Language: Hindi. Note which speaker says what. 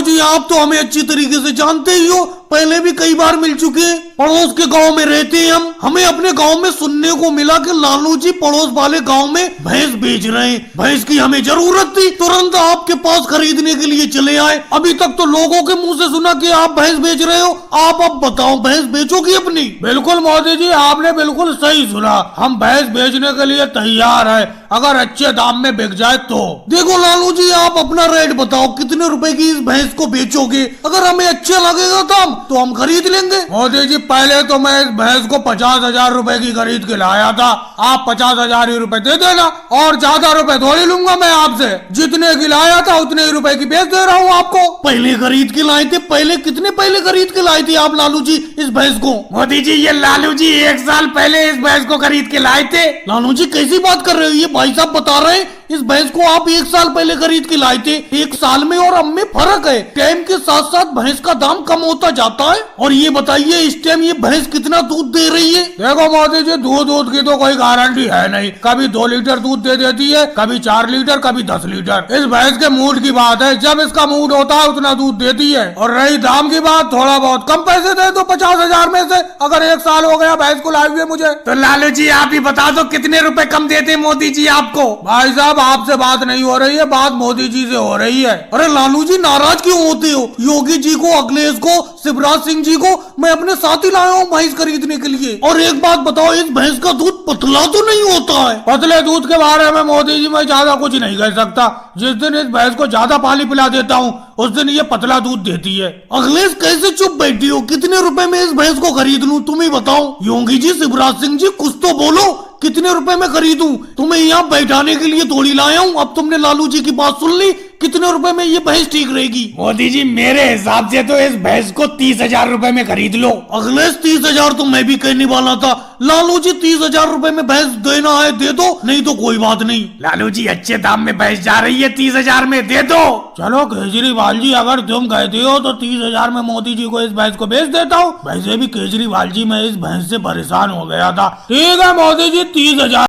Speaker 1: जी आप तो हमें अच्छी तरीके से जानते ही हो, पहले भी कई बार मिल चुके हैं। पड़ोस के गांव में रहते हैं हम, हमें अपने गांव में सुनने को मिला कि लालू जी पड़ोस वाले गांव में भैंस बेच रहे हैं। भैंस की हमें जरूरत थी, तुरंत आपके पास खरीदने के लिए चले आए। अभी तक तो लोगों के मुंह से सुना कि आप भैंस बेच रहे हो, आप अब बताओ भैंस बेचोगी अपनी?
Speaker 2: बिल्कुल मोदी जी, आपने बिल्कुल सही सुना, हम भैंस बेचने के लिए तैयार है, अगर अच्छे दाम में बिक जाए तो।
Speaker 1: देखो लालू जी आप अपना रेट बताओ, कितने रुपए की इस भैंस को बेचोगे? अगर हमें अच्छा लगेगा दाम तो हम खरीद लेंगे।
Speaker 2: मोदी जी पहले तो मैं इस भैंस को 50,000 रुपए की खरीद के लाया था, आप 50,000 ही रुपए दे देना, और ज्यादा रुपए थोड़ी लूंगा मैं आपसे, जितने की लाया था उतने ही रुपए की बेच दे रहा हूँ आपको।
Speaker 1: पहले खरीद के लाए थे, पहले कितने पहले खरीद के लाए थे आप लालू जी इस भैंस को?
Speaker 2: मोदी जी ये लालू जी 1 साल पहले इस भैंस को खरीद के लाए थे।
Speaker 1: लालू जी कैसी बात कर रहे हो? ये भाई साहब बता रहे हैं इस भैंस को आप 1 साल पहले खरीद के लाए थे। 1 साल में और अब में फर्क है, टाइम के साथ साथ भैंस का दाम कम होता जाता है। और ये बताइए इस टाइम ये भैंस कितना दूध दे रही है?
Speaker 2: देखो मोदी जी दूध की तो कोई गारंटी है नहीं, कभी 2 लीटर दूध दे देती है, कभी 4 लीटर, कभी 10 लीटर। इस भैंस के मूड की बात है, जब इसका मूड होता है उतना दूध देती है। और रही दाम की बात, थोड़ा बहुत कम पैसे दे दो 50,000 में से, अगर 1 साल हो गया भैंस को लाए हुए मुझे।
Speaker 3: तो लालू जी आप ही बता दो कितने रुपए कम देते मोदी जी आपको?
Speaker 2: भाई साहब आपसे बात नहीं हो रही है, बात मोदी जी से हो रही है।
Speaker 1: अरे लालू जी नाराज क्यों होते हो? योगी जी को, अखिलेश को, शिवराज सिंह जी को मैं अपने साथ ही लाया हूँ भैंस खरीदने के लिए। और एक बात बताओ, इस भैंस का दूध पतला तो नहीं होता है?
Speaker 2: पतले दूध के बारे में मोदी जी मैं ज्यादा कुछ नहीं कह सकता, जिस दिन इस भैंस को ज्यादा पानी पिला देता हूँ उस दिन ये पतला दूध देती है।
Speaker 1: अखिलेश कैसे चुप बैठी हो? कितने रुपए में इस भैंस को खरीद लूं तुम ही बताओ? योगी जी, शिवराज सिंह जी कुछ तो बोलो, कितने रुपए में खरीदूं? तुम्हें यहाँ बैठाने के लिए थोड़ी लाया हूँ। अब तुमने लालू जी की बात सुन ली, कितने रुपए में ये भैंस ठीक रहेगी?
Speaker 3: मोदी जी मेरे हिसाब से तो इस भैंस को 30,000 रुपए में खरीद लो।
Speaker 1: अखिलेश 30,000 तो मैं भी कहने वाला था। लालू जी 30,000 रुपए में भैंस देना है दे दो, नहीं तो कोई बात नहीं।
Speaker 3: लालू जी अच्छे दाम में भैंस जा रही है, 30,000 में दे दो।
Speaker 2: चलो केजरीवाल जी अगर तुम कहते हो तो 30,000 में मोदी जी को इस भैंस को बेच देता हूँ। वैसे भी केजरीवाल जी मैं इस भैंस से परेशान हो गया था। ठीक है मोदी जी 30,000